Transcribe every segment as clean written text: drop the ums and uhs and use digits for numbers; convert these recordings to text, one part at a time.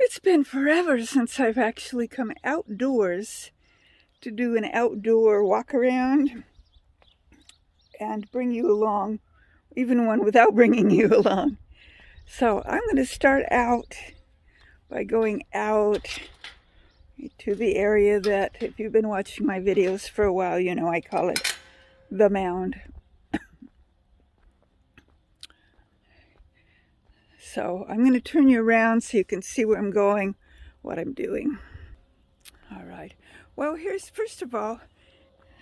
It's been forever since I've actually come outdoors to do an outdoor walk around and bring you along, even one without bringing you along. So I'm going to start out by going out to the area that, if you've been watching my videos for a while, you know I call it the mound. So I'm going to turn you around so you can see where I'm going, what I'm doing. All right. Well, first of all,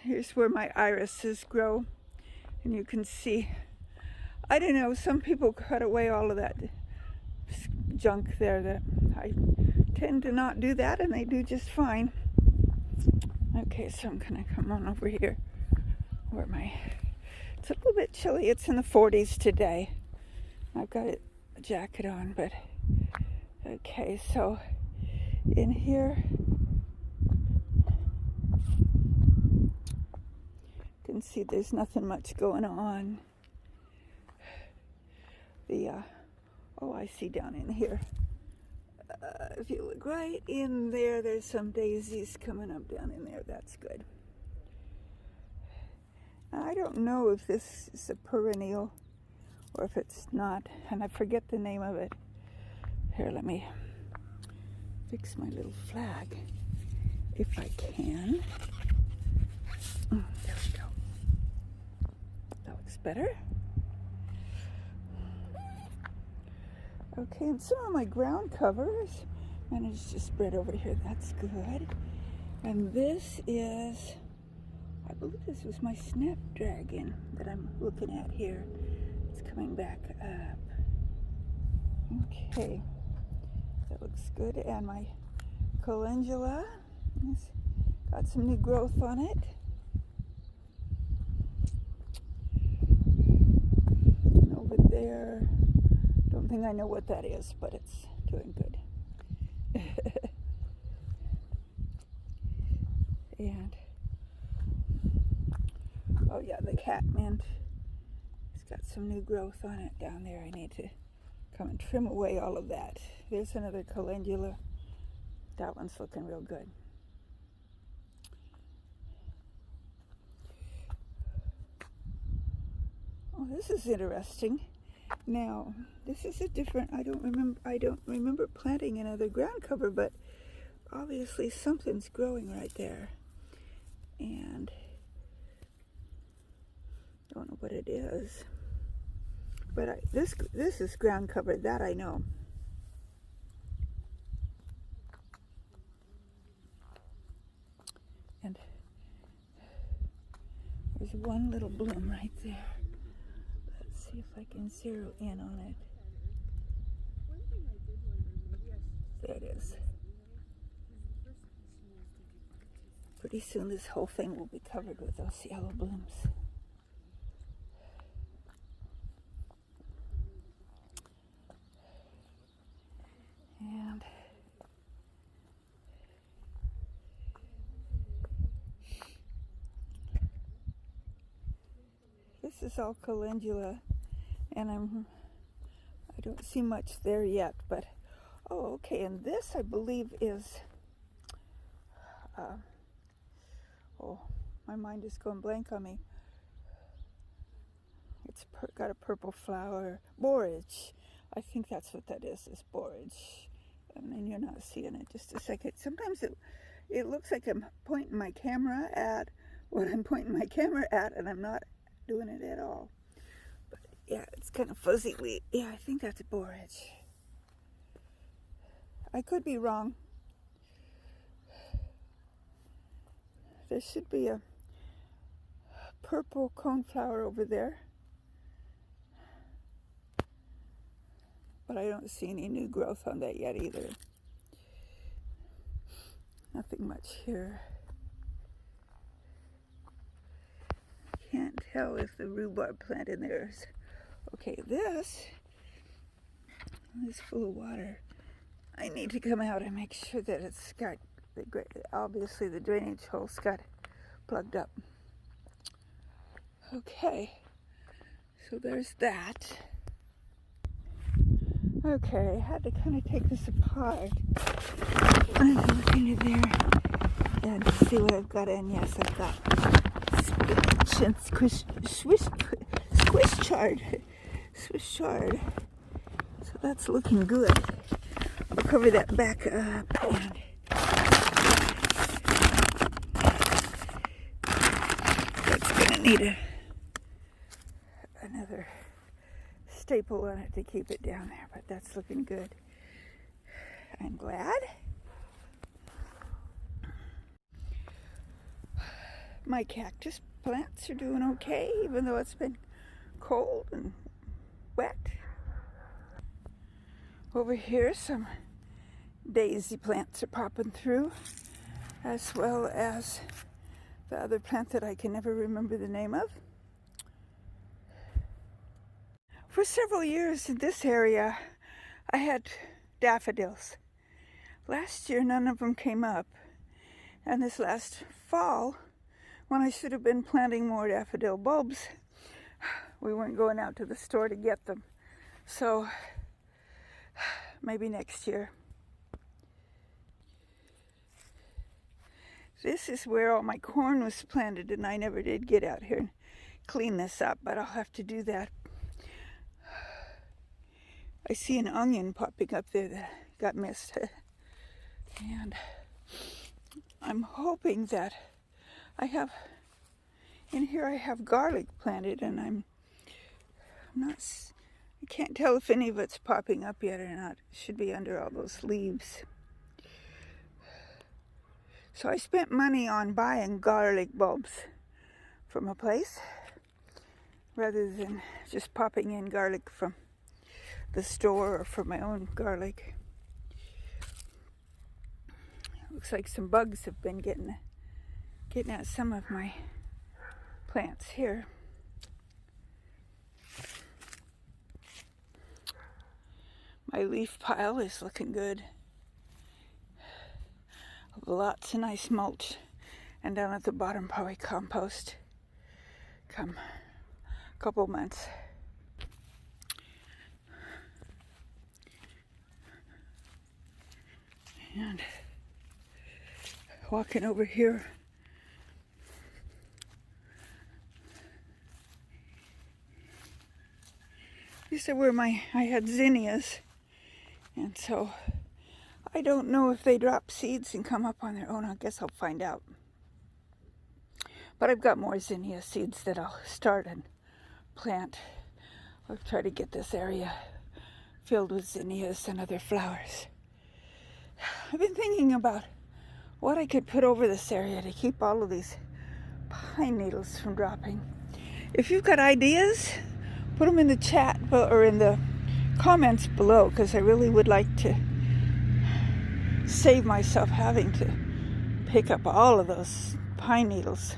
here's where my irises grow. And you can see, I don't know, some people cut away all of that junk there. That I tend to not do that, and they do just fine. Okay, so I'm going to come on over here where it's a little bit chilly. It's in the 40s today. I've got a jacket on, but okay, so in here you can see there's nothing much going on. Oh, I see down in here. If you look right in there, there's some daisies coming up down in there. That's good. I don't know if this is a perennial or if it's not, and I forget the name of it. Here, let me fix my little flag if I can. There we go. That looks better. Okay, and some of my ground covers managed to spread over here. That's good. And this is, I believe this was my snapdragon that I'm looking at here. It's coming back up. Okay, that looks good. And my calendula has got some new growth on it. And over there, don't think I know what that is, but it's doing good. And oh yeah, the catmint has got some new growth on it down there. I need to come and trim away all of that. There's another calendula. That one's looking real good. Oh, this is interesting. Now, this is a different, I don't remember planting another ground cover, but obviously something's growing right there. And I don't know what it is. But this is ground cover, that I know. And there's one little bloom right there. Let's see if I can zero in on it. There it is. Pretty soon this whole thing will be covered with those yellow blooms. And this is all calendula, and I don't see much there yet, but oh, okay, and this I believe is oh, my mind is going blank on me. It's got a purple flower. Borage. I think that's what that is borage. And you're not seeing it. Just a second. Sometimes it looks like I'm pointing my camera at what I'm pointing my camera at, and I'm not doing it at all. But yeah, it's kind of fuzzy. Yeah, I think that's borage. I could be wrong. There should be a purple coneflower over there, but I don't see any new growth on that yet either. Nothing much here. Can't tell if the rhubarb plant in there is. Okay, this is full of water. I need to come out and make sure that it's got obviously the drainage hole's got plugged up. Okay, so there's that. Okay, I had to kind of take this apart and look into there and see what I've got in. Yes, I've got spinach and Swiss chard. Swiss chard. So that's looking good. I'll cover that back up and that's gonna need another staple on it to keep it down there, but that's looking good. I'm glad. My cactus plants are doing okay, even though it's been cold and wet. Over here, some daisy plants are popping through, as well as the other plant that I can never remember the name of. For several years in this area, I had daffodils. Last year, none of them came up. And this last fall, when I should have been planting more daffodil bulbs, we weren't going out to the store to get them. So maybe next year. This is where all my corn was planted, and I never did get out here and clean this up, but I'll have to do that. I see an onion popping up there that got missed. And I'm hoping that I have, in here I have garlic planted, and I can't tell if any of it's popping up yet or not. It should be under all those leaves. So I spent money on buying garlic bulbs from a place rather than just popping in garlic from the store or from my own garlic. Looks like some bugs have been getting at some of my plants here. My leaf pile is looking good. Lots of nice mulch, and down at the bottom probably compost come a couple months. And walking over here, these are where I had zinnias, and so I don't know if they drop seeds and come up on their own. I guess I'll find out. But I've got more zinnia seeds that I'll start and plant. I'll try to get this area filled with zinnias and other flowers. I've been thinking about what I could put over this area to keep all of these pine needles from dropping. If you've got ideas, put them in the chat or in the comments below, because I really would like to save myself having to pick up all of those pine needles.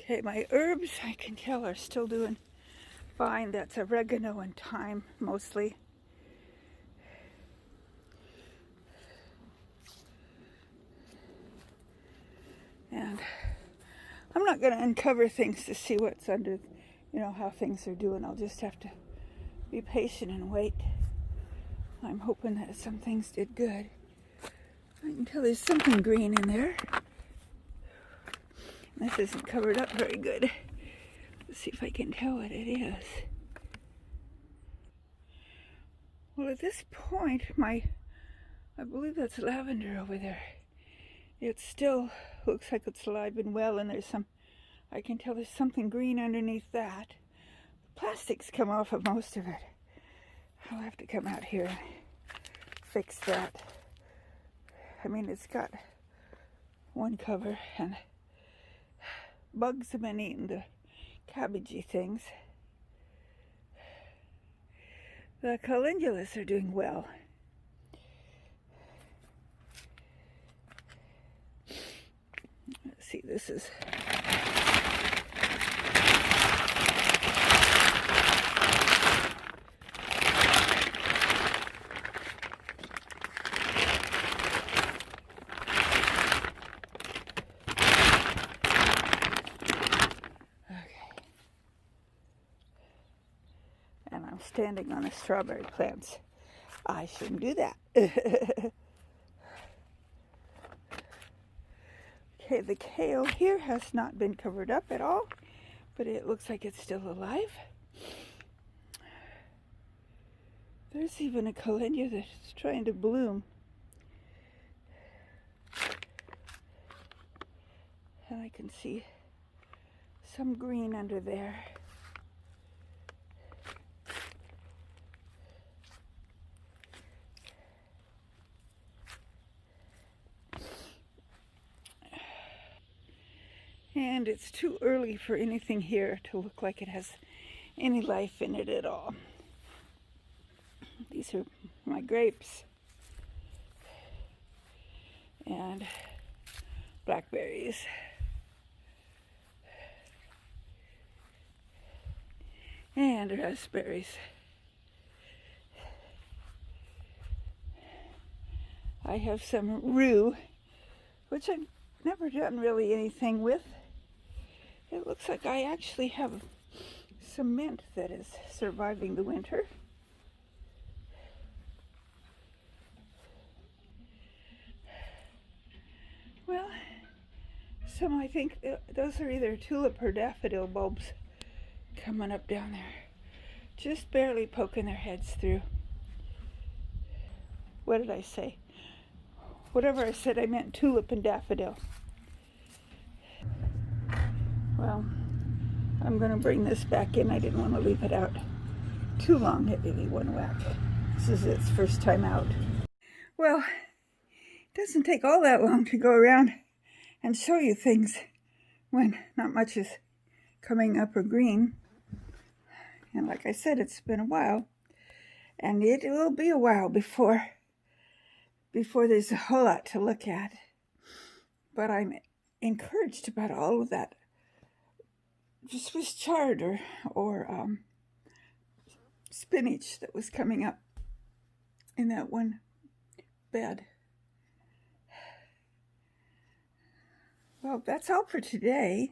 Okay, my herbs, I can tell, are still doing fine. That's oregano and thyme, mostly. And I'm not going to uncover things to see what's under, how things are doing. I'll just have to be patient and wait. I'm hoping that some things did good. I can tell there's something green in there. This isn't covered up very good. Let's see if I can tell what it is. Well, at this point, I believe that's lavender over there. It still looks like it's alive and well, and I can tell there's something green underneath that. The plastic's come off of most of it. I'll have to come out here and fix that. I mean, it's got one cover, and bugs have been eating the cabbagey things. The calendulas are doing well. Let's see, this is standing on the strawberry plants. I shouldn't do that. Okay, the kale here has not been covered up at all, but it looks like it's still alive. There's even a calendula that's trying to bloom. And I can see some green under there. And it's too early for anything here to look like it has any life in it at all. These are my grapes and blackberries. And raspberries. I have some rue, which I've never done really anything with. It looks like I actually have some mint that is surviving the winter. Well, some I think those are either tulip or daffodil bulbs coming up down there, just barely poking their heads through. What did I say? Whatever I said, I meant tulip and daffodil. Well, I'm going to bring this back in. I didn't want to leave it out too long. It did one whack. This is its first time out. Well, it doesn't take all that long to go around and show you things when not much is coming up or green. And like I said, it's been a while. And it will be a while before there's a whole lot to look at. But I'm encouraged about all of that Swiss chard or spinach that was coming up in that one bed. Well, that's all for today.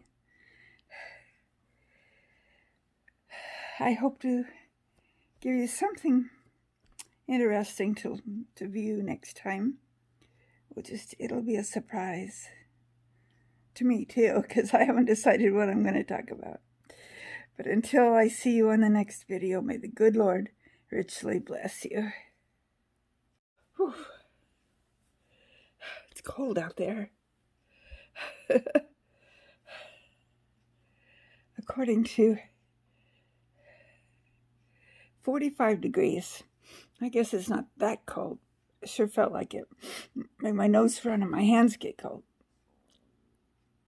I hope to give you something interesting to view next time. It'll be a surprise to me too, because I haven't decided what I'm going to talk about. But until I see you on the next video, may the good Lord richly bless you. Whew. It's cold out there. According to 45 degrees. I guess it's not that cold. It sure felt like it. Made my nose run and my hands get cold.